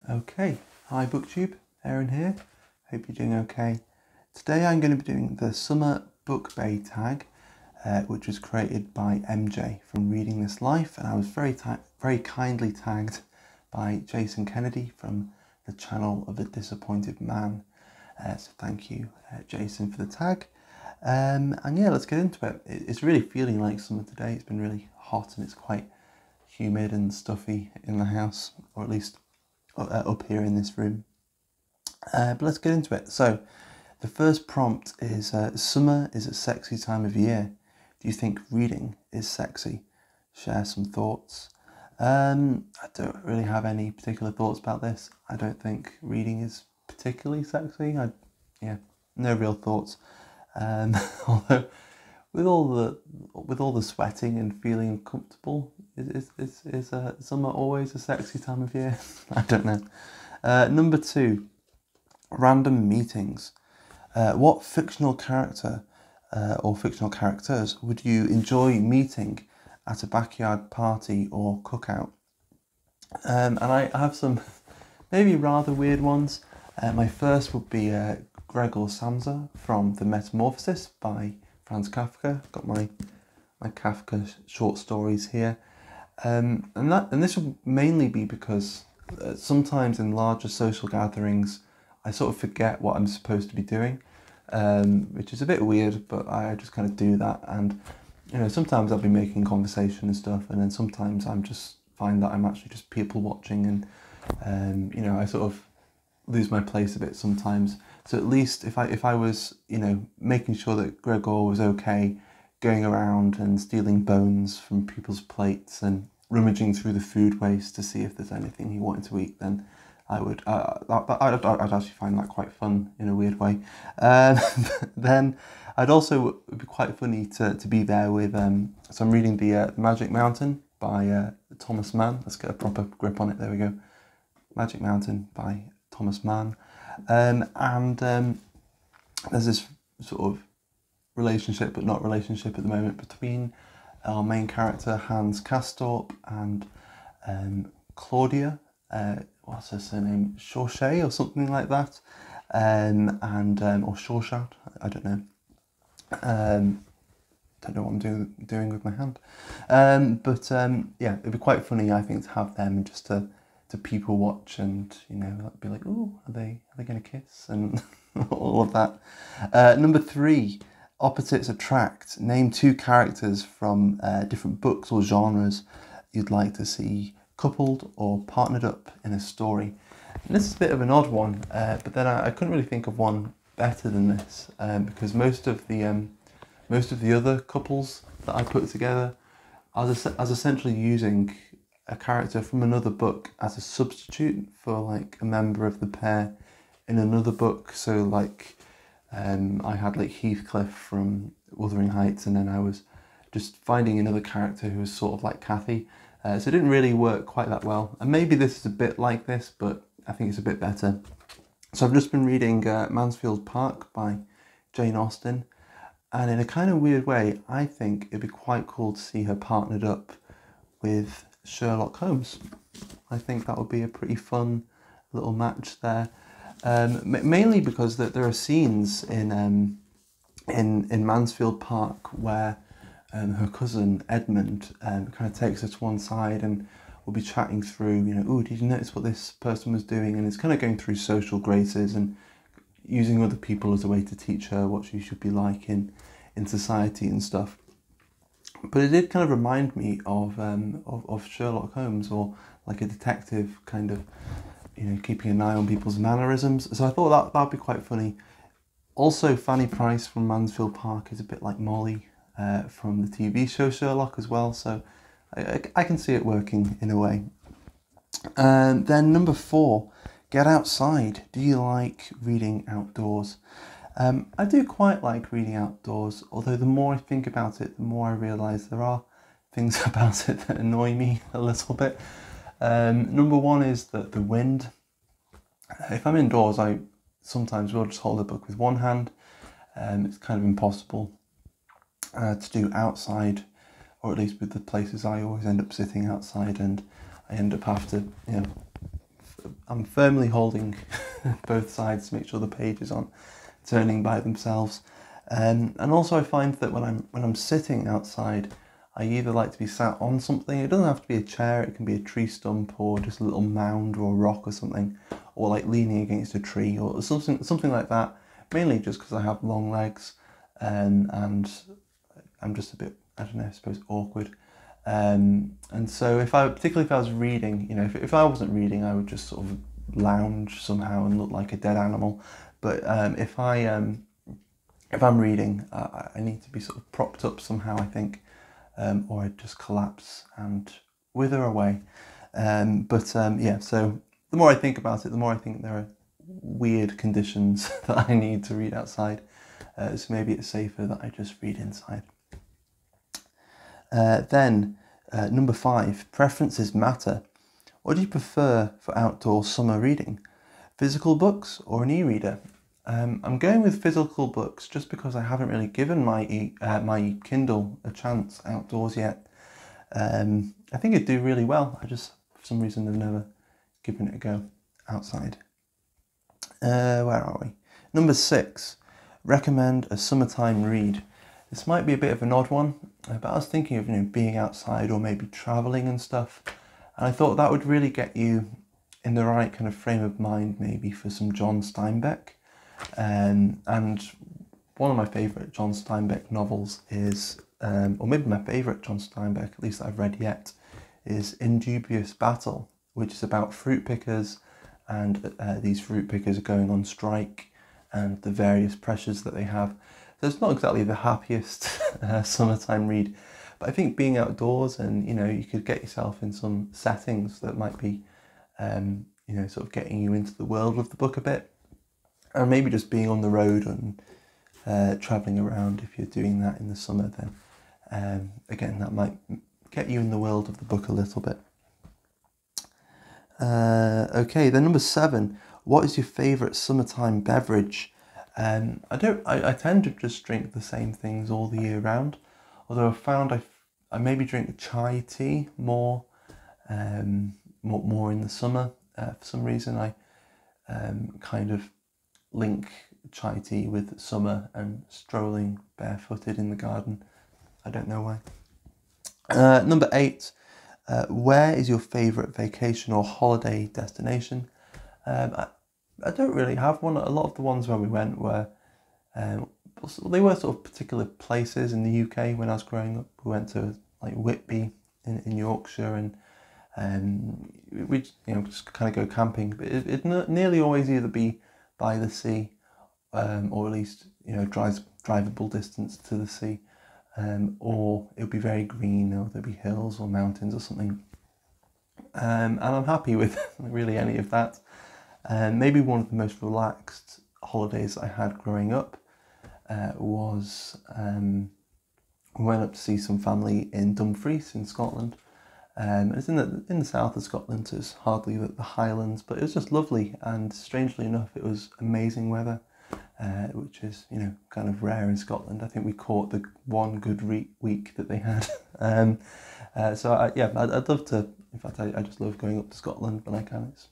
Okay, hi BookTube, Aaron here, hope you're doing okay. Today I'm going to be doing the summer BookBae Tag, which was created by MJ from Reading This Life, and I was very kindly tagged by Jason Kennedy from the channel of A Disappointed Man. So thank you Jason for the tag. And yeah, let's get into it. It's really feeling like summer today. It's been really hot and it's quite humid and stuffy in the house, or at least up here in this room. But let's get into it. So the first prompt is summer is a sexy time of year. Do you think reading is sexy? Share some thoughts. I don't really have any particular thoughts about this. I don't think reading is particularly sexy. Yeah, no real thoughts. Although with all the sweating and feeling uncomfortable, is summer always a sexy time of year? I don't know. Number 2, random meetings. What fictional character or fictional characters would you enjoy meeting at a backyard party or cookout? And I have some maybe rather weird ones. My first would be Gregor Samsa from The Metamorphosis by Franz Kafka. Got my Kafka short stories here, and this would mainly be because sometimes in larger social gatherings I sort of forget what I'm supposed to be doing, which is a bit weird, but I just kind of do that. And you know, sometimes I'll be making conversation and stuff, and then sometimes I'm just find that I'm actually just people watching, and you know, I sort of lose my place a bit sometimes. So at least if I was, you know, making sure that Gregor was okay, going around and stealing bones from people's plates and rummaging through the food waste to see if there's anything he wanted to eat, then I would I'd actually find that quite fun in a weird way. Then I'd also, it'd be quite funny to be there with so I'm reading the Magic Mountain by Thomas Mann. Let's get a proper grip on it. There we go. Magic Mountain by Thomas Mann. There's this sort of relationship, but not relationship at the moment, between our main character Hans Castorp and Claudia, what's her surname, Chauchet or something like that, or Shawshat, I don't know. Don't know what I'm doing with my hand. Yeah, it'd be quite funny, I think, to have them just to people watch, and you know, be like, oh, are they gonna kiss, and all of that. Number 3, opposites attract. Name 2 characters from different books or genres you'd like to see coupled or partnered up in a story. And this is a bit of an odd one, but then I couldn't really think of one better than this, because most of the other couples that I put together, I was essentially using a character from another book as a substitute for like a member of the pair in another book. So like I had like Heathcliff from Wuthering Heights, and then I was just finding another character who was sort of like Kathy. So it didn't really work quite that well. And maybe this is a bit like this, but I think it's a bit better. So I've just been reading Mansfield Park by Jane Austen, and in a kind of weird way, I think it'd be quite cool to see her partnered up with Sherlock Holmes. I think that would be a pretty fun little match there, mainly because there are scenes in Mansfield Park where her cousin Edmund kind of takes her to one side and will be chatting through, you know, oh, did you notice what this person was doing? And it's kind of going through social graces and using other people as a way to teach her what she should be like in society and stuff. But it did kind of remind me of Sherlock Holmes, or like a detective kind of, you know, keeping an eye on people's mannerisms. So I thought that'd be quite funny. Also, Fanny Price from Mansfield Park is a bit like Molly from the TV show Sherlock as well. So I can see it working in a way. And then number 4, get outside. Do you like reading outdoors? I do quite like reading outdoors, although the more I think about it, the more I realise there are things about it that annoy me a little bit. Number 1 is the wind. If I'm indoors, I sometimes will just hold a book with one hand. It's kind of impossible to do outside, or at least with the places I always end up sitting outside, and I end up have to, you know, I'm firmly holding both sides to make sure the pages aren't turning by themselves. And also I find that when I'm sitting outside, I either like to be sat on something. It doesn't have to be a chair, it can be a tree stump or just a little mound or a rock or something, or like leaning against a tree or something like that, mainly just because I have long legs, and I'm just a bit, I don't know, I suppose awkward. And so particularly if I was reading, you know, if I wasn't reading, I would just sort of lounge somehow and look like a dead animal. But if I'm reading, I need to be sort of propped up somehow, I think, or I'd just collapse and wither away. Yeah, so the more I think about it, the more I think there are weird conditions that I need to read outside. So maybe it's safer that I just read inside. Then, number 5, preferences matter. What do you prefer for outdoor summer reading? Physical books or an e-reader? I'm going with physical books just because I haven't really given my Kindle a chance outdoors yet. I think it'd do really well. I just, for some reason, have never given it a go outside. Where are we? Number 6, recommend a summertime read. This might be a bit of an odd one, but I was thinking of, you know, being outside or maybe travelling and stuff. And I thought that would really get you in the right kind of frame of mind maybe for some John Steinbeck. And one of my favourite John Steinbeck novels is, or maybe my favourite John Steinbeck, at least that I've read yet, is In Dubious Battle, which is about fruit pickers, and these fruit pickers are going on strike and the various pressures that they have. So it's not exactly the happiest summertime read, but I think being outdoors and, you know, you could get yourself in some settings that might be, you know, sort of getting you into the world of the book a bit. And maybe just being on the road and travelling around, if you're doing that in the summer, then again, that might get you in the world of the book a little bit. Okay, then number 7, what is your favourite summertime beverage? I tend to just drink the same things all the year round, although I've found I maybe drink chai tea more in the summer. For some reason, I kind of link chai tea with summer and strolling barefooted in the garden. I don't know why. Number 8, where is your favourite vacation or holiday destination? I don't really have one. A lot of the ones where we went were, they were sort of particular places in the UK when I was growing up. We went to like Whitby in Yorkshire, and we, you know, just kind of go camping. But it'd nearly always either be by the sea, or at least, you know, drivable distance to the sea, or it would be very green, or there'd be hills or mountains or something. And I'm happy with really any of that. Maybe one of the most relaxed holidays I had growing up was we went up to see some family in Dumfries in Scotland. It's in the south of Scotland, so it's hardly the Highlands, but it was just lovely, and strangely enough, it was amazing weather, which is, you know, kind of rare in Scotland. I think we caught the one good week that they had. So I'd love to. In fact, I just love going up to Scotland when I can. It's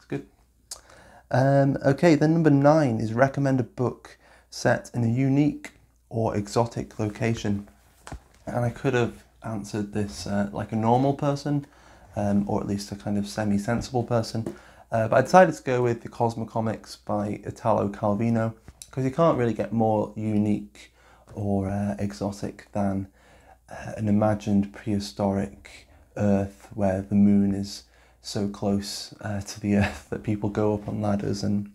good. Okay, then number 9 is recommend a book set in a unique or exotic location. And I could have answered this like a normal person, or at least a kind of semi-sensible person, but I decided to go with the Cosmocomics by Italo Calvino, because you can't really get more unique or exotic than an imagined prehistoric Earth where the moon is so close to the Earth that people go up on ladders and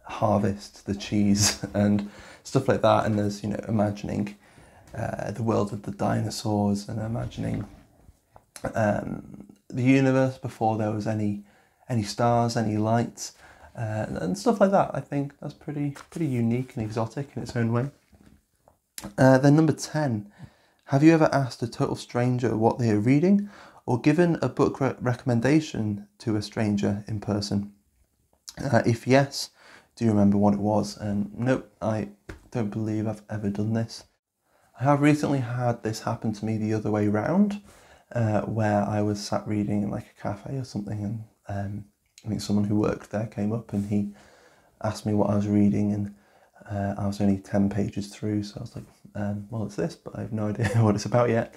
harvest the cheese and stuff like that. And there's, you know, imagining the world of the dinosaurs, and imagining the universe before there was any stars, any lights, and stuff like that. I think that's pretty unique and exotic in its own way. Then number 10, have you ever asked a total stranger what they are reading, or given a book recommendation to a stranger in person? If yes, do you remember what it was? Nope, I don't believe I've ever done this. I have recently had this happen to me the other way round, where I was sat reading in like a cafe or something, I think someone who worked there came up and he asked me what I was reading, and I was only 10 pages through, so I was like, well, it's this, but I have no idea what it's about yet.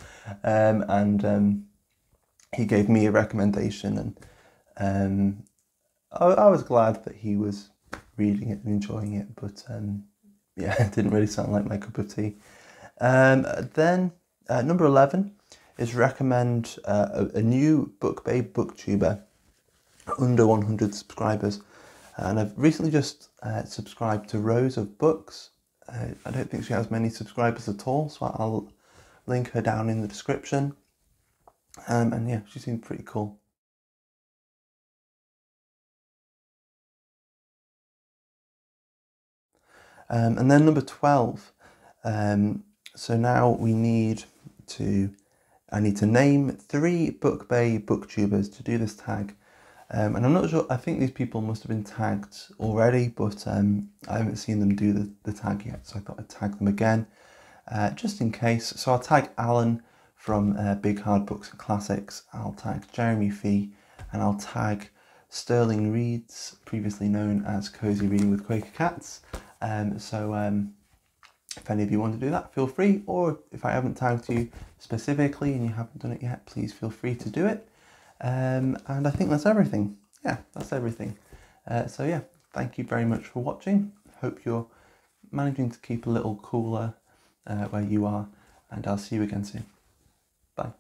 He gave me a recommendation, and I was glad that he was reading it and enjoying it, but yeah, it didn't really sound like my cup of tea. Then number 11 is recommend a new BookBae booktuber under 100 subscribers. And I've recently just subscribed to Rose of Books. I don't think she has many subscribers at all, so I'll link her down in the description. And yeah, she seemed pretty cool. And then number 12. So now I need to name 3 BookBae booktubers to do this tag. And I'm not sure, I think these people must have been tagged already, but I haven't seen them do the tag yet, so I thought I'd tag them again, just in case. So I'll tag Alan from Big Hard Books and Classics, I'll tag Jeremy Fee, and I'll tag Sterling Reads, previously known as Cozy Reading with Quaker Cats. If any of you want to do that, feel free, or if I haven't tagged you specifically and you haven't done it yet, please feel free to do it. And I think that's everything. Yeah, that's everything. So yeah, thank you very much for watching. Hope you're managing to keep a little cooler where you are, and I'll see you again soon. Bye.